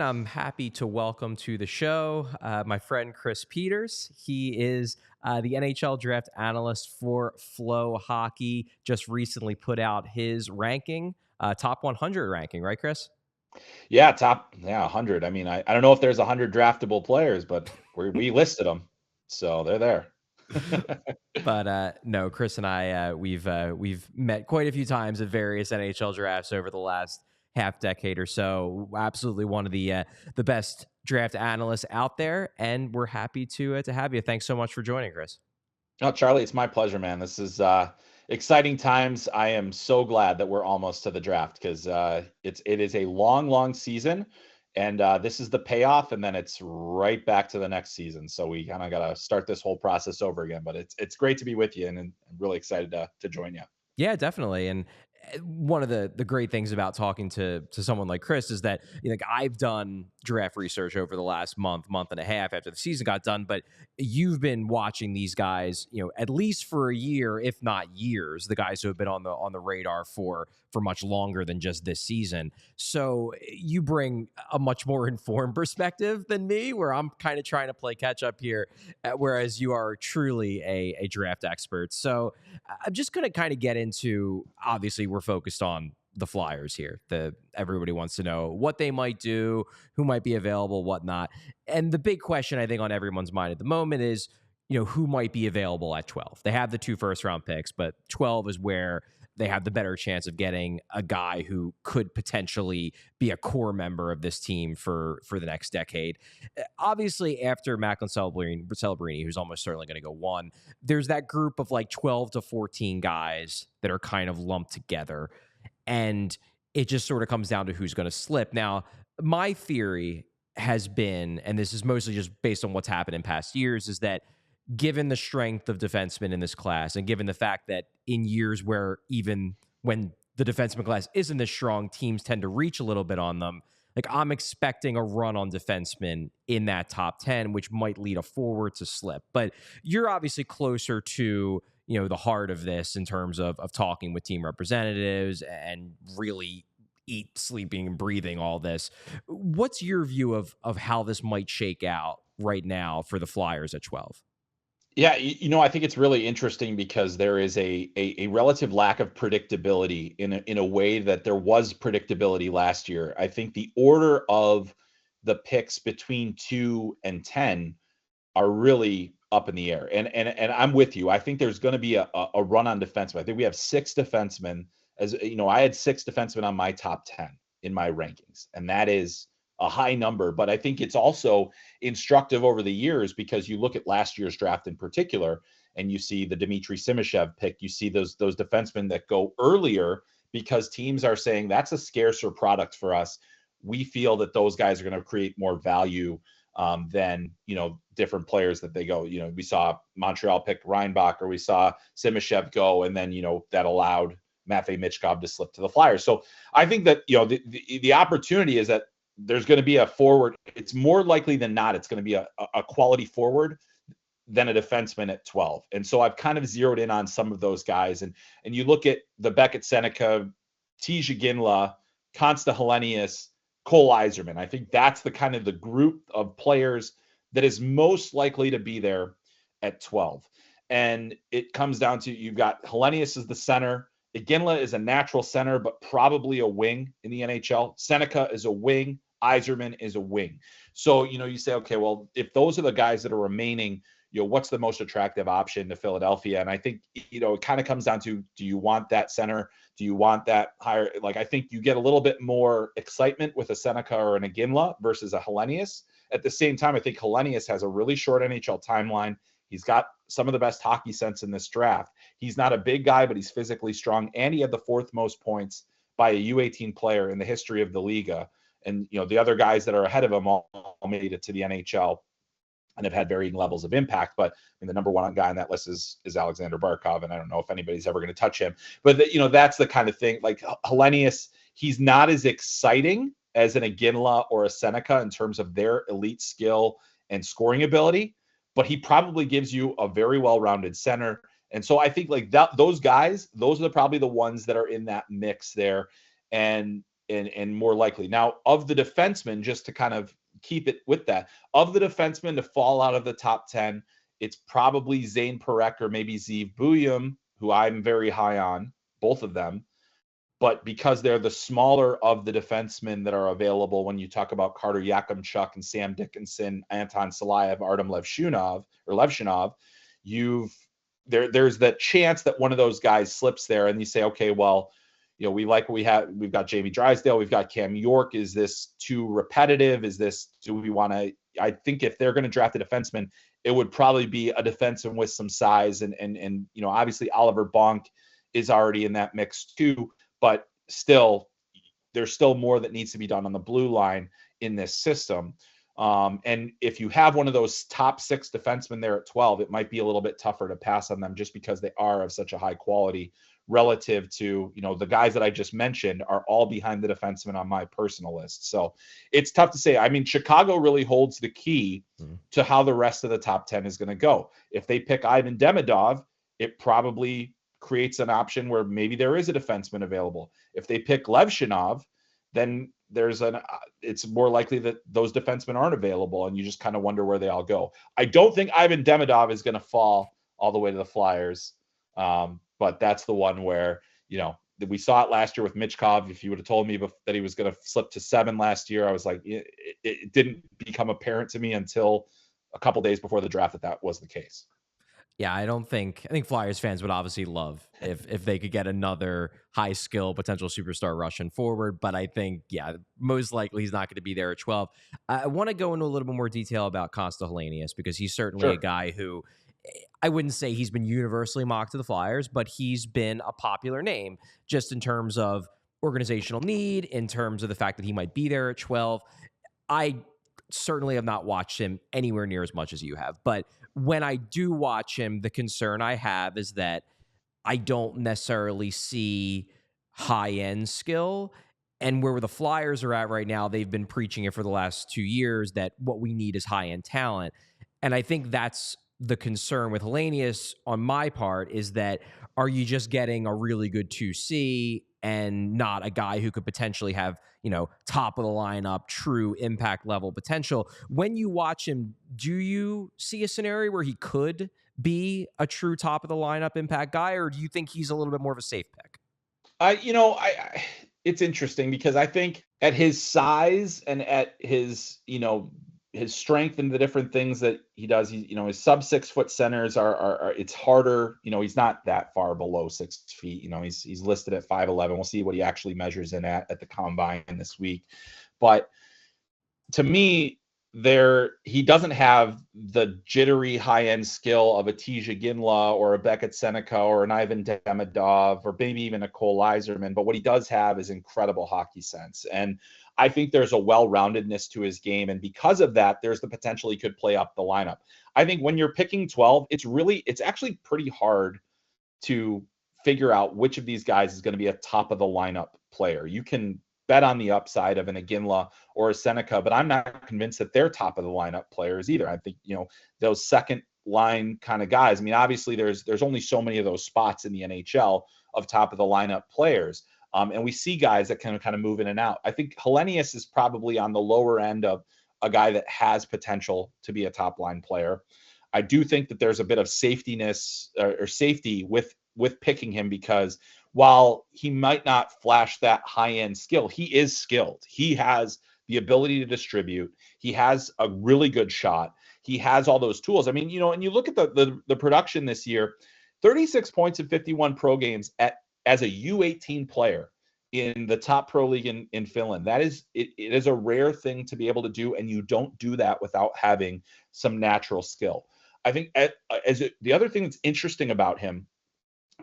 I'm happy to welcome to the show my friend Chris Peters. He is the NHL Draft analyst for FloHockey. Just recently put out his ranking, top 100 ranking, right, Chris? Yeah, 100. I mean, I don't know if there's 100 draftable players, but we listed them, so they're there. But no, Chris and I we've met quite a few times at various NHL drafts over the last half decade or so. Absolutely one of the best draft analysts out there, and we're happy to have you. Thanks so much for joining, Chris. No, Charlie, it's my pleasure, man. This is exciting times. I am so glad that we're almost to the draft because it is a long season, and this is the payoff, and then it's right back to the next season. So we kind of got to start this whole process over again. But it's great to be with you, and I'm really excited to join you. Yeah, definitely. And one of the great things about talking to someone like Chris is that like I've done draft research over the last month and a half after the season got done, but you've been watching these guys, at least for a year, if not years, the guys who have been on the radar for much longer than just this season. So you bring a much more informed perspective than me, where I'm kind of trying to play catch up here, whereas you are truly a draft expert. So I'm just going to kind of get into, obviously we're focused on the Flyers here. Everybody wants to know what they might do, who might be available, whatnot. And the big question I think on everyone's mind at the moment is, who might be available at 12. They have the 2 first-round picks, but 12 is where they have the better chance of getting a guy who could potentially be a core member of this team for the next decade. Obviously, after Macklin Celebrini, who's almost certainly going to go 1, there's that group of like 12 to 14 guys that are kind of lumped together. And it just sort of comes down to who's going to slip. Now, my theory has been, and this is mostly just based on what's happened in past years, is that given the strength of defensemen in this class, and given the fact that in years where even when the defenseman class isn't this strong, teams tend to reach a little bit on them, like I'm expecting a run on defensemen in that top 10, which might lead a forward to slip. But you're obviously closer to, the heart of this in terms of talking with team representatives and really sleeping and breathing all this. What's your view of how this might shake out right now for the Flyers at 12? Yeah, I think it's really interesting because there is a relative lack of predictability in a way that there was predictability last year. I think the order of the picks between 2 and 10 are really up in the air. And I'm with you. I think there's going to be a run on defensemen. I think we have 6 defensemen. As I had 6 defensemen on my top 10 in my rankings, and that is a high number. But I think it's also instructive over the years because you look at last year's draft in particular, and you see the Dmitry Simashev pick. You see those defensemen that go earlier because teams are saying that's a scarcer product for us. We feel that those guys are going to create more value than different players that they go. We saw Montreal pick Reinbach, or we saw Simashev go, and then that allowed Matvei Michkov to slip to the Flyers. So I think that the opportunity is that there's going to be a forward. It's more likely than not it's going to be a quality forward than a defenseman at 12. And so I've kind of zeroed in on some of those guys. And you look at the Beckett Seneca, Tija Ginla, Konsta Helenius, Cole Yzerman. I think that's the kind of the group of players that is most likely to be there at 12. And it comes down to, you've got Helenius as the center. Ginla is a natural center, but probably a wing in the NHL. Seneca is a wing. Yzerman is a wing. So, you say, okay, well, if those are the guys that are remaining, what's the most attractive option to Philadelphia? And I think, it kind of comes down to, do you want that center? Do you want that higher? Like, I think you get a little bit more excitement with a Seneca or an Ginla versus a Helenius. At the same time, I think Helenius has a really short NHL timeline. He's got some of the best hockey sense in this draft. He's not a big guy, but he's physically strong. And he had the 4th most points by a U18 player in the history of the Liga. And, the other guys that are ahead of him all made it to the NHL and have had varying levels of impact. But the number 1 guy on that list is Alexander Barkov. And I don't know if anybody's ever going to touch him. But, that's the kind of thing. Like Helenius, he's not as exciting as an Ginla or a Seneca in terms of their elite skill and scoring ability. But he probably gives you a very well-rounded center. And so I think like that, those guys, those are probably the ones that are in that mix there. And and more likely. Now, of the defensemen, just to kind of keep it with that, of the defensemen to fall out of the top 10, it's probably Zane Parekh or maybe Zeev Buium, who I'm very high on, both of them. But because they're the smaller of the defensemen that are available when you talk about Carter Yakimchuk and Sam Dickinson, Anton Salayev, Artem Levshinov, there's that chance that one of those guys slips there and you say, okay, well, we like what we have. We've got Jamie Drysdale. We've got Cam York. Is this too repetitive? Do we want to, I think if they're going to draft a defenseman, it would probably be a defenseman with some size and obviously Oliver Bonk is already in that mix too, but still there's still more that needs to be done on the blue line in this system. And if you have one of those top 6 defensemen there at 12, it might be a little bit tougher to pass on them just because they are of such a high quality relative to, the guys that I just mentioned are all behind the defensemen on my personal list. So it's tough to say. I mean, Chicago really holds the key to how the rest of the top 10 is going to go. If they pick Ivan Demidov, it probably creates an option where maybe there is a defenseman available. If they pick Levshinov, then it's more likely that those defensemen aren't available, and you just kind of wonder where they all go. I don't think Ivan Demidov is going to fall all the way to the Flyers, but that's the one where, we saw it last year with Michkov. If you would have told me that he was going to slip to 7 last year, I was like, it didn't become apparent to me until a couple days before the draft that was the case. Yeah, I think Flyers fans would obviously love if they could get another high skill potential superstar Russian forward, but I think, most likely he's not going to be there at 12. I want to go into a little bit more detail about Costa Helenius because he's certainly a guy who I wouldn't say he's been universally mocked to the Flyers, but he's been a popular name just in terms of organizational need, in terms of the fact that he might be there at 12. I certainly have not watched him anywhere near as much as you have, but when I do watch him, the concern I have is that I don't necessarily see high-end skill. And where the Flyers are at right now, they've been preaching it for the last 2 years that what we need is high-end talent. And I think that's the concern with Helenius on my part, is that are you just getting a really good 2C and not a guy who could potentially have, top of the lineup, true impact level potential? When you watch him, do you see a scenario where he could be a true top of the lineup impact guy, or do you think he's a little bit more of a safe pick? It's interesting because I think at his size and at his, his strength and the different things that he does, his sub 6 foot centers are it's harder. He's not that far below 6 feet. He's listed at 5'11". We'll see what he actually measures in at the combine this week. But to me, he doesn't have the jittery high-end skill of a Tija Ginla or a Beckett Seneca or an Ivan Demidov or maybe even a Cole Yzerman. But what he does have is incredible hockey sense. And I think there's a well-roundedness to his game. And because of that, there's the potential he could play up the lineup. I think when you're picking 12, it's actually pretty hard to figure out which of these guys is going to be a top of the lineup player. You can bet on the upside of an Iginla or a Seneca, but I'm not convinced that they're top of the lineup players either. I think, those second line kind of guys. I mean, obviously there's only so many of those spots in the NHL of top of the lineup players. And we see guys that can kind of move in and out. I think Helenius is probably on the lower end of a guy that has potential to be a top line player. I do think that there's a bit of safety with picking him, because while he might not flash that high-end skill, he is skilled. He has the ability to distribute. He has a really good shot. He has all those tools. I mean, and you look at the production this year, 36 points in 51 pro games as a U18 player in the top pro league in Finland. That is, it is a rare thing to be able to do, and you don't do that without having some natural skill. I think the other thing that's interesting about him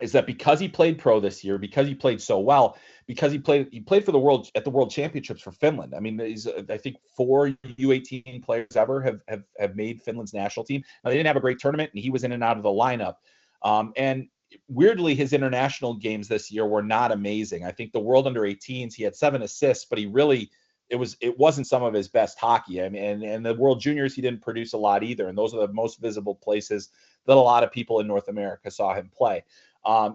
is that because he played pro this year, because he played so well, because he played for the World Championships for Finland. I mean, I think 4 U18 players ever have made Finland's national team. Now, they didn't have a great tournament, and he was in and out of the lineup. And weirdly, his international games this year were not amazing. I think the World Under-18s, he had 7 assists, but it wasn't some of his best hockey. I mean, and the World Juniors, he didn't produce a lot either. And those are the most visible places that a lot of people in North America saw him play.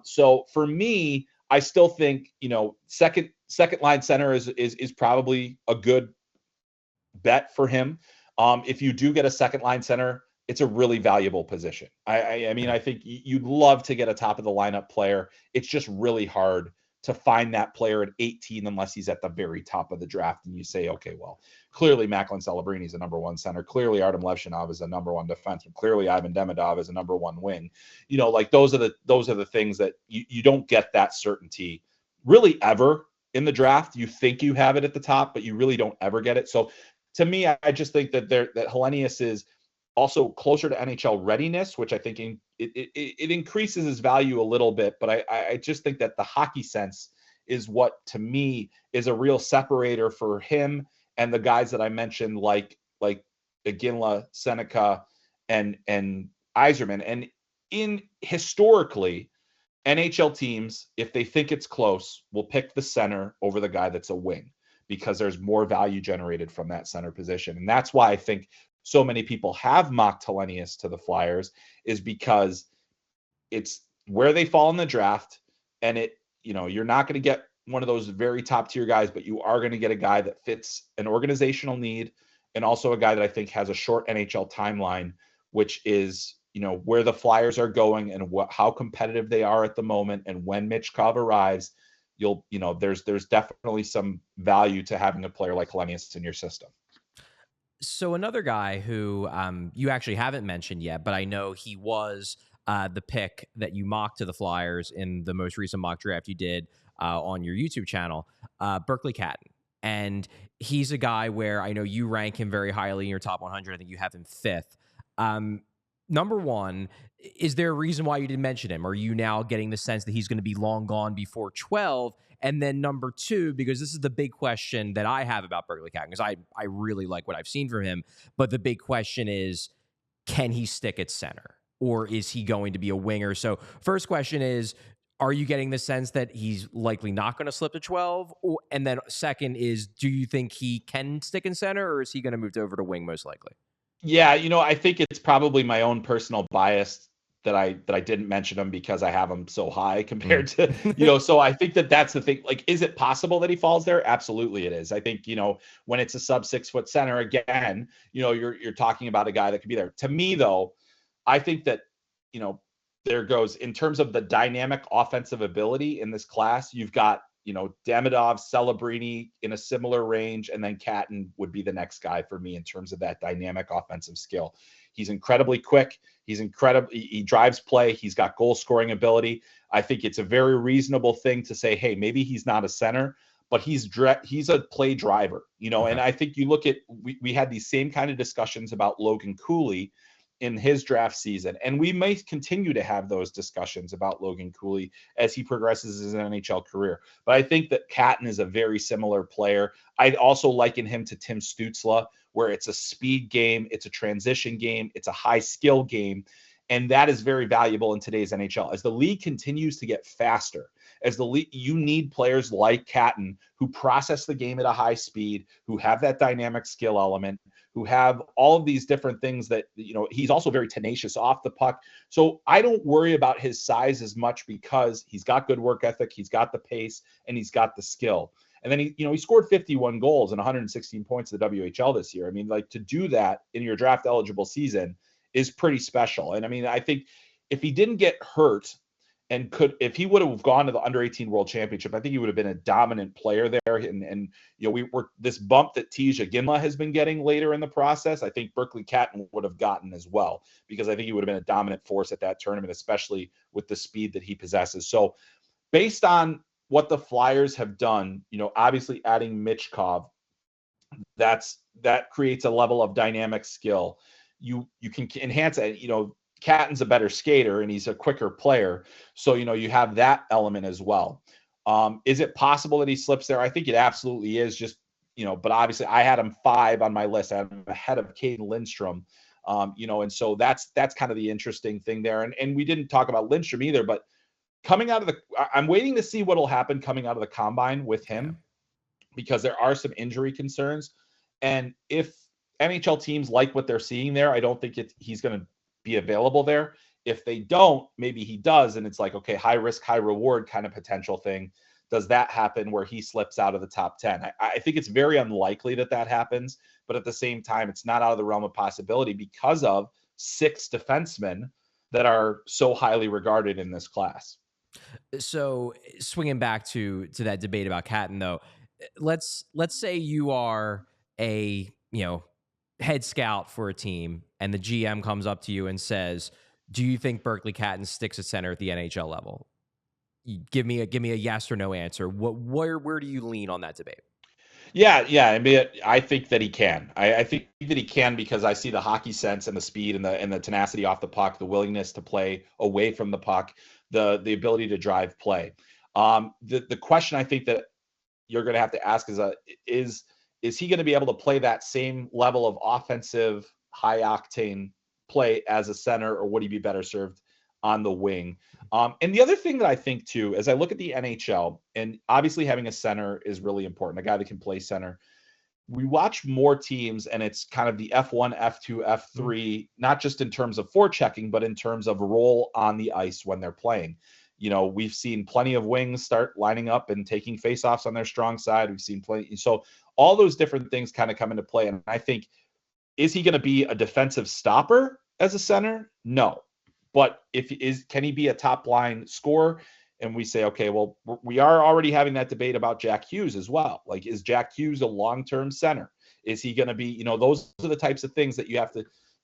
So for me, I still think, second second line center is probably a good bet for him. If you do get a second line center, it's a really valuable position. I mean, I think you'd love to get a top of the lineup player. It's just really hard to find that player at 18 unless he's at the very top of the draft. And you say, okay, well, clearly Macklin Celebrini is a number one center. Clearly Artem Levshinov is a number one defenseman. Clearly Ivan Demidov is a number one wing. You know, like those are the things that you don't get that certainty really ever in the draft. You think you have it at the top, but you really don't ever get it. So to me, I just think that Helenius is also closer to NHL readiness, which I think it increases his value a little bit. But I just think that the hockey sense is what, to me, is a real separator for him and the guys that I mentioned, like Iginla, Seneca, and Yzerman. And historically, NHL teams, if they think it's close, will pick the center over the guy that's a wing, because there's more value generated from that center position. And that's why I think so many people have mocked Helenius to the Flyers, is because it's where they fall in the draft. And you're not going to get one of those very top tier guys, but you are going to get a guy that fits an organizational need, and also a guy that I think has a short NHL timeline, which is, where the Flyers are going and how competitive they are at the moment. And when Michkov arrives, there's definitely some value to having a player like Helenius in your system. So another guy who you actually haven't mentioned yet, but I know he was the pick that you mocked to the Flyers in the most recent mock draft you did on your YouTube channel, Berkeley Catton. And he's a guy where I know you rank him very highly in your top 100. I think you have him 5th. Number one, is there a reason why you didn't mention him? Are you now getting the sense that he's going to be long gone before 12? And then number two, because this is the big question that I have about Berkeley Catton, because I really like what I've seen from him, but the big question is, can he stick at center, or is he going to be a winger? So first question is, are you getting the sense that he's likely not going to slip to 12? And then second is, do you think he can stick in center, or is he going to move over to wing most likely? Yeah, I think it's probably my own personal bias that I didn't mention him, because I have him so high compared to, so I think that's the thing. Like, is it possible that he falls there? Absolutely it is. I think, when it's a sub 6 foot center, again, you're talking about a guy that could be there. To me, though, I think that, there goes, in terms of the dynamic offensive ability in this class, you've got, Demidov, Celebrini in a similar range, and then Catton would be the next guy for me in terms of that dynamic offensive skill. He's incredibly quick. He drives play. He's got goal scoring ability. I think it's a very reasonable thing to say, hey, maybe he's not a center, but he's a play driver, And I think you look at, we had these same kind of discussions about Logan Cooley in his draft season. And we may continue to have those discussions about Logan Cooley as he progresses his NHL career. But I think that Catton is a very similar player. I'd also liken him to Tim Stützle, where it's a speed game, it's a transition game, it's a high skill game. And that is very valuable in today's NHL. As the league continues to get faster, you need players like Catton who process the game at a high speed, who have that dynamic skill element, who have all of these different things that, he's also very tenacious off the puck. So I don't worry about his size as much, because he's got good work ethic, he's got the pace, and he's got the skill. And then he scored 51 goals and 116 points in the WHL this year. I mean, like, to do that in your draft eligible season is pretty special. And I mean, I think if he didn't get hurt, and if he would have gone to the under 18 World Championship, I think he would have been a dominant player there. And we were this bump that Tija Ginla has been getting later in the process, I think Berkeley Catton would have gotten as well, because I think he would have been a dominant force at that tournament, especially with the speed that he possesses. So based on what the Flyers have done, obviously adding Michkov, that creates a level of dynamic skill. You can enhance it. Catton's a better skater and he's a quicker player. So, you have that element as well. Is it possible that he slips there? I think it absolutely is, just, but obviously I had him 5 on my list. I had him ahead of Caden Lindstrom, and so that's kind of the interesting thing there. And we didn't talk about Lindstrom either, but I'm waiting to see what will happen coming out of the combine with him, because there are some injury concerns. And if NHL teams like what they're seeing there, I don't think he's going to be available there. If they don't, maybe he does. And it's like, okay, high risk, high reward kind of potential thing does that happen where he slips out of the top 10? I think it's very unlikely that that happens, but at the same time, it's not out of the realm of possibility because of 6 defensemen that are so highly regarded in this class. So swinging back to that debate about Catton, though, let's say you are a head scout for a team, and the GM comes up to you and says, "Do you think Berkeley Catton sticks at center at the NHL level?" Give me a yes or no answer. Where do you lean on that debate? Yeah. I mean, I think that he can. I think that he can because I see the hockey sense and the speed and the tenacity off the puck, the willingness to play away from the puck, the ability to drive play. The question I think that you're going to have to ask is he going to be able to play that same level of offensive, high octane play as a center, or would he be better served on the wing? And the other thing that I think too, as I look at the NHL, and obviously having a center is really important, a guy that can play center. We watch more teams, and it's kind of the F1, F2, F3, not just in terms of forechecking, but in terms of role on the ice when they're playing. We've seen plenty of wings start lining up and taking faceoffs on their strong side. We've seen plenty. So all those different things kind of come into play. And I think, is he going to be a defensive stopper as a center? No. But can he be a top line scorer? And we say, okay, well, we are already having that debate about Jack Hughes as well. Like, is Jack Hughes a long-term center? Is he going to be, those are the types of things that you have to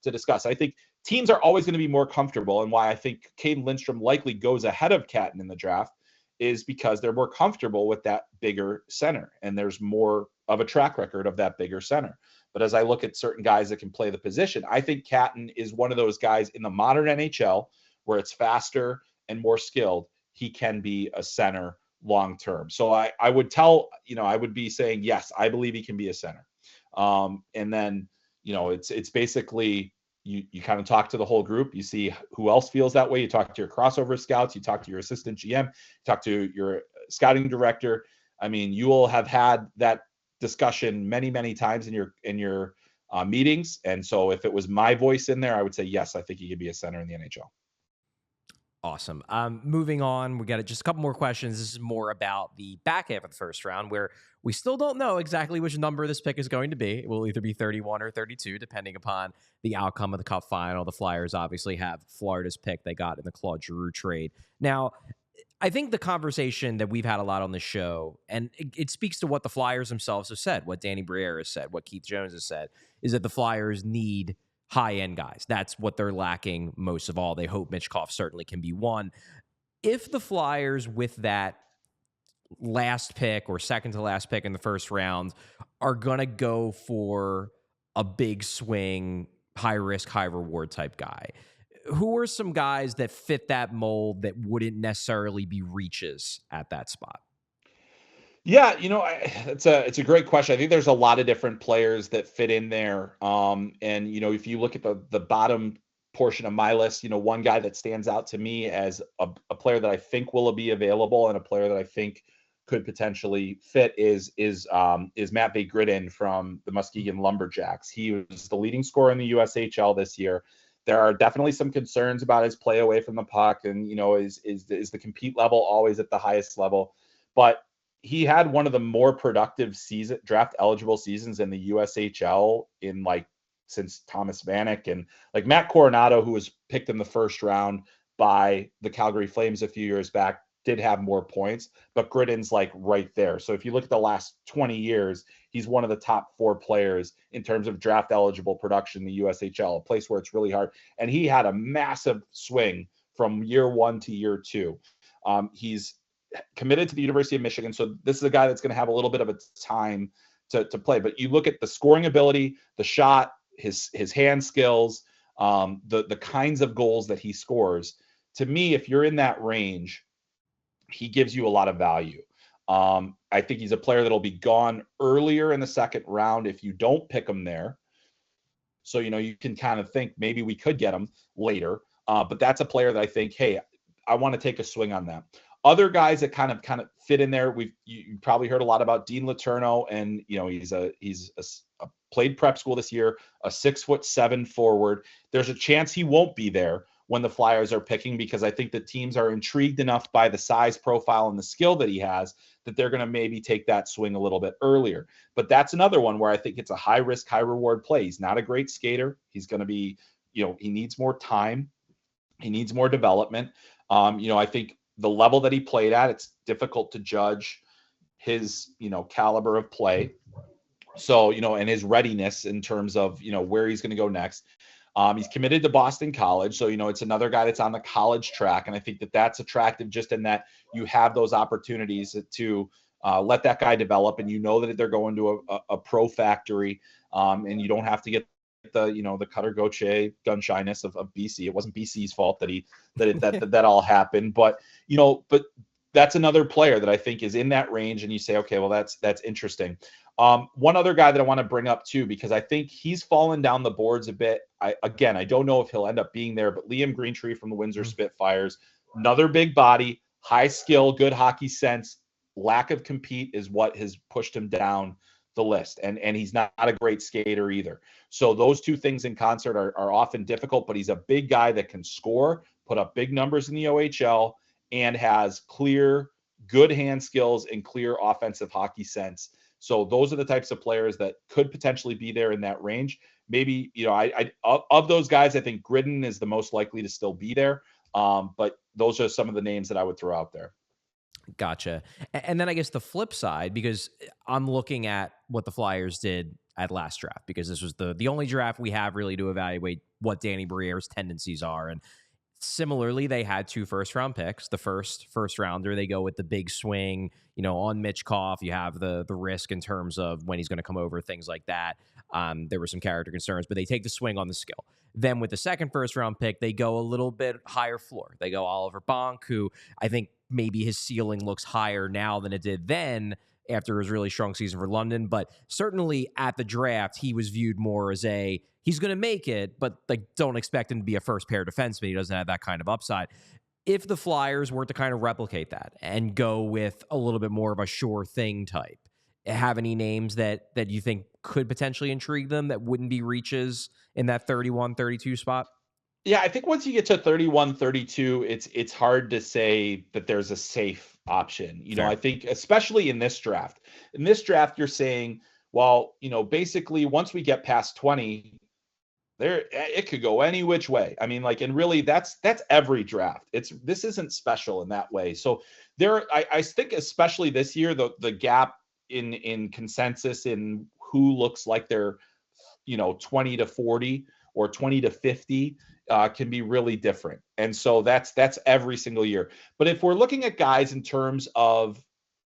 discuss. I think teams are always going to be more comfortable, and why I think Caden Lindstrom likely goes ahead of Catton in the draft is because they're more comfortable with that bigger center, and there's more of a track record of that bigger center. But as I look at certain guys that can play the position, I think Catton is one of those guys in the modern NHL where it's faster and more skilled. He can be a center long term. So I would I would be saying, yes, I believe he can be a center. And then, it's basically you kind of talk to the whole group. You see who else feels that way. You talk to your crossover scouts. You talk to your assistant GM. You talk to your scouting director. I mean, you will have had that discussion many, many times in your meetings. And so if it was my voice in there, I would say, yes, I think he could be a center in the NHL. Awesome. Moving on, we got just a couple more questions. This is more about the back half of the first round, where we still don't know exactly which number this pick is going to be. It will either be 31 or 32, depending upon the outcome of the Cup final. The Flyers obviously have Florida's pick they got in the Claude Giroux trade. Now, I think the conversation that we've had a lot on the show, and it speaks to what the Flyers themselves have said, what Danny Briere has said, what Keith Jones has said, is that the Flyers need high-end guys. That's what they're lacking most of all. They hope Michkov certainly can be one. If the Flyers, with that last pick or second to last pick in the first round, are going to go for a big swing, high-risk, high-reward type guy, who are some guys that fit that mold that wouldn't necessarily be reaches at that spot? Yeah, it's a great question. I think there's a lot of different players that fit in there. And if you look at the bottom portion of my list, one guy that stands out to me as a player that I think will be available and a player that I think could potentially fit is Matt Gridden from the Muskegon Lumberjacks. He was the leading scorer in the USHL this year. There are definitely some concerns about his play away from the puck, and is the compete level always at the highest level? But he had one of the more productive draft eligible seasons in the USHL since Thomas Vanek, and Matt Coronado, who was picked in the first round by the Calgary Flames a few years back, did have more points, but Gridden's right there. So if you look at the last 20 years, he's one of the top 4 players in terms of draft eligible production in the USHL, a place where it's really hard. And he had a massive swing from year 1 to year 2. He's committed to the University of Michigan. So this is a guy that's going to have a little bit of a time to play, but you look at the scoring ability, the shot, his hand skills, the kinds of goals that he scores. To me, if you're in that range, he gives you a lot of value. I think he's a player that'll be gone earlier in the second round if you don't pick him there. So, you can kind of think maybe we could get him later. But that's a player that I think, hey, I want to take a swing on that. Other guys that kind of fit in there, you probably heard a lot about Dean Letourneau, and he's played prep school this year, a 6'7" forward. There's a chance he won't be there when the Flyers are picking, because I think the teams are intrigued enough by the size profile and the skill that he has that they're going to maybe take that swing a little bit earlier. But that's another one where I think it's a high risk, high reward play. He's not a great skater. He's going to be, he needs more time. He needs more development. I think the level that he played at, it's difficult to judge his, caliber of play. So, and his readiness in terms of, where he's going to go next. He's committed to Boston College. So, it's another guy that's on the college track. And I think that that's attractive just in that you have those opportunities to let that guy develop, and that they're going to a pro factory, and you don't have to get the Cutter Gauthier gun shyness of BC. It wasn't BC's fault that all happened, but that's another player that I think is in that range. And you say, okay, well, that's interesting. One other guy that I want to bring up too, because I think he's fallen down the boards a bit. I don't know if he'll end up being there, but Liam Greentree from the Windsor Spitfires, another big body, high skill, good hockey sense, lack of compete is what has pushed him down the list. And he's not a great skater either. So those two things in concert are often difficult, but he's a big guy that can score, put up big numbers in the OHL, and has clear, good hand skills and clear offensive hockey sense. So those are the types of players that could potentially be there in that range. Maybe, of those guys, I think Gridden is the most likely to still be there. But those are some of the names that I would throw out there. Gotcha. And then I guess the flip side, because I'm looking at what the Flyers did at last draft, because this was the only draft we have really to evaluate what Danny Briere's tendencies are. And similarly, they had 2 first-round picks. The first rounder, they go with the big swing, on Mitchkov. You have the risk in terms of when he's going to come over, things like that. There were some character concerns, but they take the swing on the skill. Then with the second first-round pick, they go a little bit higher floor. They go Oliver Bonk, who I think maybe his ceiling looks higher now than it did then after his really strong season for London. But certainly at the draft, he was viewed more as he's going to make it, but don't expect him to be a first pair defenseman. He doesn't have that kind of upside. If the Flyers were to kind of replicate that and go with a little bit more of a sure thing type, have any names that you think could potentially intrigue them that wouldn't be reaches in that 31, 32 spot? Yeah, I think once you get to 31, 32, it's hard to say that there's a safe option. I think especially in this draft. In this draft, you're saying, well, basically once we get past 20, it could go any which way. I mean, and really that's every draft. This isn't special in that way. So I think especially this year, the gap in consensus in who looks like they're 20 to 40 or 20 to 50 can be really different. And so that's every single year. But if we're looking at guys in terms of,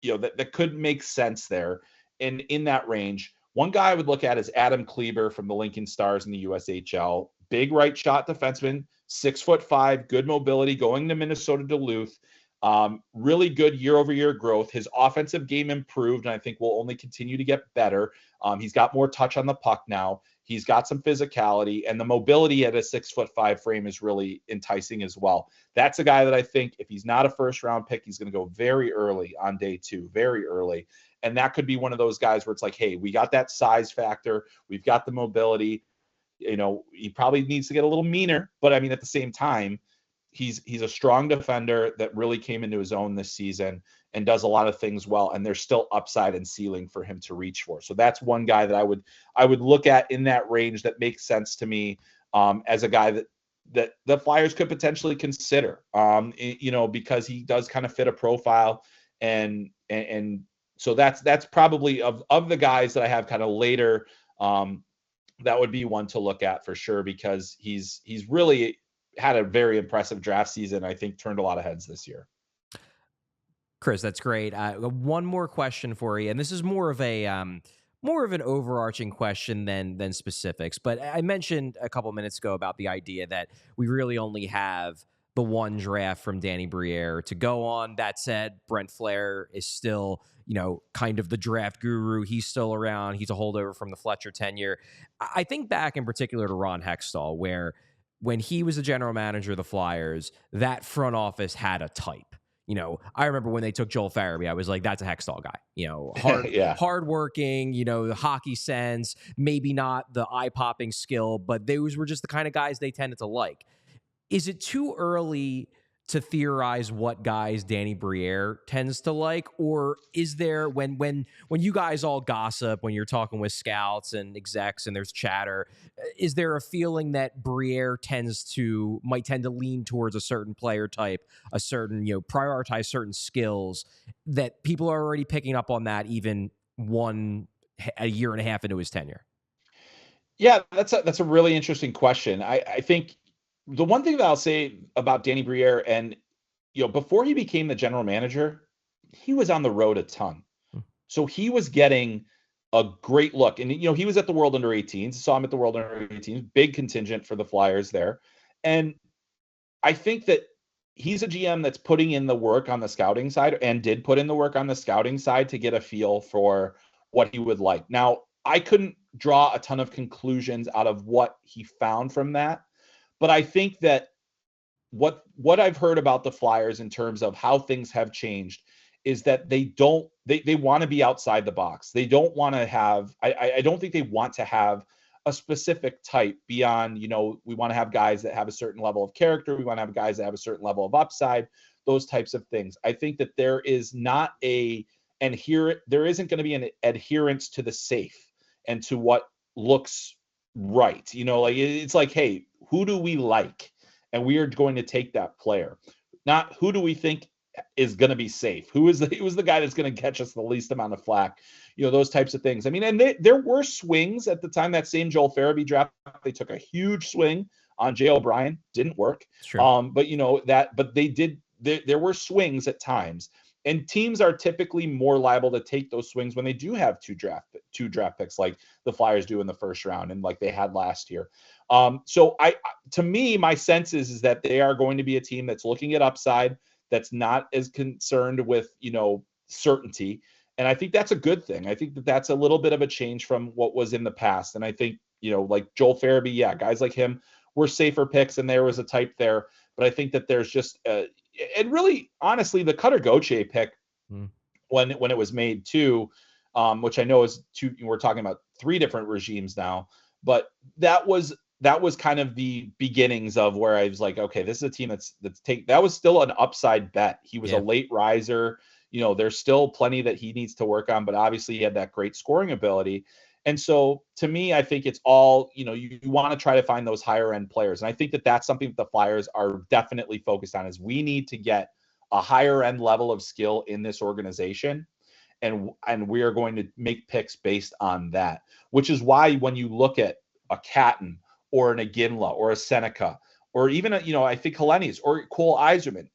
that could make sense there and in that range, one guy I would look at is Adam Kleber from the Lincoln Stars in the USHL. Big right shot defenseman, 6'5", good mobility, going to Minnesota Duluth. Really good year-over-year growth. His offensive game improved, and I think will only continue to get better. He's got more touch on the puck now. He's got some physicality, and the mobility at a 6'5" frame is really enticing as well. That's a guy that I think if he's not a first-round pick, he's going to go very early on day 2, very early. And that could be one of those guys where it's like, hey, we got that size factor. We've got the mobility. He probably needs to get a little meaner, but I mean, at the same time, he's a strong defender that really came into his own this season and does a lot of things well. And there's still upside and ceiling for him to reach for. So that's one guy that I would look at in that range that makes sense to me as a guy that the Flyers could potentially consider, because he does kind of fit a profile and so that's probably of the guys that I have kind of later. That would be one to look at for sure, because he's really had a very impressive draft season. I think turned a lot of heads this year. Chris, that's great. One more question for you, and this is more of an overarching question than specifics. But I mentioned a couple minutes ago about the idea that we really only have the one draft from Danny Briere to go on. That said, Brent Flair is still, kind of the draft guru. He's still around. He's a holdover from the Fletcher tenure. I think back in particular to Ron Hextall, where when he was the general manager of the Flyers, that front office had a type. I remember when they took Joel Farabee, I was like, that's a Hextall guy. Hardworking, the hockey sense, maybe not the eye-popping skill, but those were just the kind of guys they tended to like. Is it too early to theorize what guys Danny Briere tends to like, or is there when you guys all gossip, when you're talking with scouts and execs and there's chatter, is there a feeling that Briere might tend to lean towards a certain player type, a certain, prioritize certain skills, that people are already picking up on that even a year and a half into his tenure? Yeah, that's a really interesting question. I think the one thing that I'll say about Danny Briere, and before he became the general manager, he was on the road a ton. So he was getting a great look. And he was at the World Under 18s, saw him at the World Under 18s, big contingent for the Flyers there. And I think that he's a GM that's putting in the work on the scouting side, and did put in the work on the scouting side to get a feel for what he would like. Now, I couldn't draw a ton of conclusions out of what he found from that, but I think that what I've heard about the Flyers in terms of how things have changed is that they want to be outside the box. They don't want to have, I don't think they want to have a specific type beyond, we want to have guys that have a certain level of character. We want to have guys that have a certain level of upside, those types of things. I think that there isn't going to be an adherence to the safe and to what looks right. It's like, hey, who do we like? And we are going to take that player. Not who do we think is going to be safe? Who is the guy that's going to catch us the least amount of flack? Those types of things. I mean, and there were swings at the time, that same Joel Farabee draft. They took a huge swing on Jay O'Brien. Didn't work. Sure. But they did. There were swings at times. And teams are typically more liable to take those swings when they do have two draft picks, like the Flyers do in the first round, and like they had last year. So to me, my sense is that they are going to be a team that's looking at upside, that's not as concerned with, certainty. And I think that's a good thing. I think that that's a little bit of a change from what was in the past. And I think, like Joel Farabee, guys like him were safer picks, and there was a type there. But I think that there's just and really, honestly, the Cutter Gauthier pick, when it was made too, which I know is we're talking about 3 different regimes now, but that was kind of the beginnings of where I was like, okay, this is a team that was still an upside bet. He was a late riser. There's still plenty that he needs to work on, but obviously he had that great scoring ability. And so to me, I think it's all, you want to try to find those higher end players. And I think that that's something that the Flyers are definitely focused on, is we need to get a higher end level of skill in this organization. And we are going to make picks based on that, which is why when you look at a Catton or an Iginla or a Seneca, or even I think Helenius or Cole Yzerman,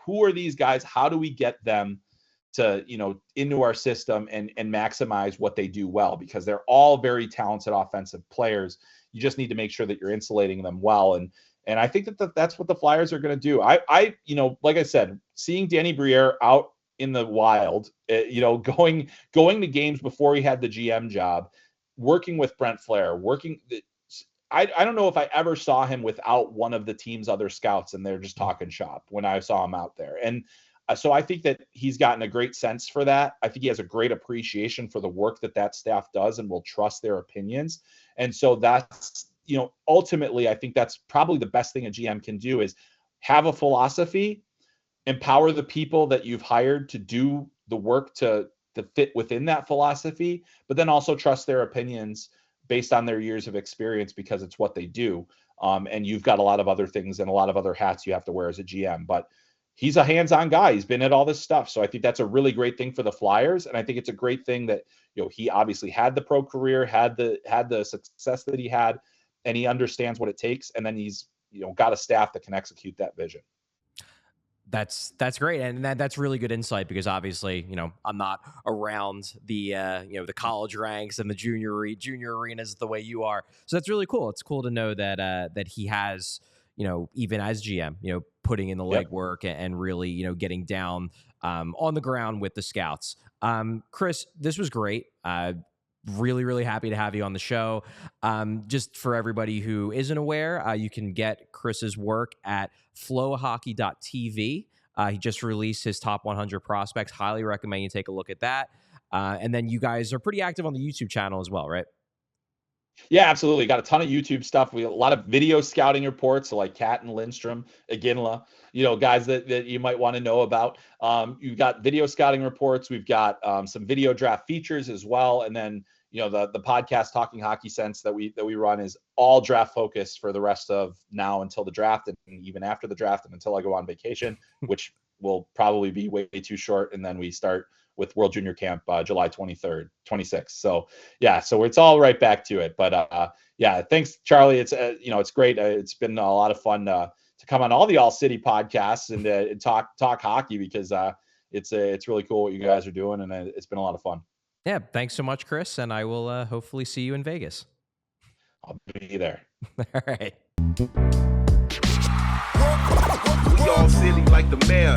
who are these guys? How do we get them to, into our system and maximize what they do well? Because they're all very talented offensive players. You just need to make sure that you're insulating them well. And I think that's what the Flyers are going to do. I like I said, seeing Danny Briere out in the wild, going to games before he had the GM job, working with Brent Flair, I don't know if I ever saw him without one of the team's other scouts, and they're just talking shop when I saw him out there. And so I think that he's gotten a great sense for that. I think he has a great appreciation for the work that staff does, and will trust their opinions. And so that's, ultimately, I think that's probably the best thing a GM can do, is have a philosophy, empower the people that you've hired to do the work to fit within that philosophy, but then also trust their opinions based on their years of experience, because it's what they do. And you've got a lot of other things and a lot of other hats you have to wear as a GM, but he's a hands-on guy. He's been at all this stuff. So I think that's a really great thing for the Flyers. And I think it's a great thing that, he obviously had the pro career, had the success that he had, and he understands what it takes. And then he's, got a staff that can execute that vision. That's great, and that's really good insight, because obviously, I'm not around the the college ranks and the junior arenas the way you are. So that's really cool. It's cool to know that he has, even as GM, putting in the legwork and really, getting down on the ground with the scouts. Chris, this was great. Really, really happy to have you on the show. Just for everybody who isn't aware, you can get Chris's work at FloHockey.tv. He just released his top 100 prospects. Highly recommend you take a look at that. And then you guys are pretty active on the YouTube channel as well, right? Yeah, absolutely. Got a ton of YouTube stuff. We a lot of video scouting reports, so like Catton, Lindstrom, Iginla, guys that you might want to know about. You've got video scouting reports. We've got some video draft features as well, and then the podcast Talking Hockey Sense that we run is all draft focused for the rest of now until the draft, and even after the draft, and until I go on vacation, which will probably be way too short, and then we start with World Junior Camp July 23rd, 26th. So yeah, so it's all right back to it. But yeah, thanks, Charlie. It's it's great. It's been a lot of fun to come on all the ALLCITY podcasts and talk hockey, because it's really cool what you guys are doing, and it's been a lot of fun. Yeah, thanks so much, Chris, and I will hopefully see you in Vegas. I'll be there. All right. We all silly like the mayor.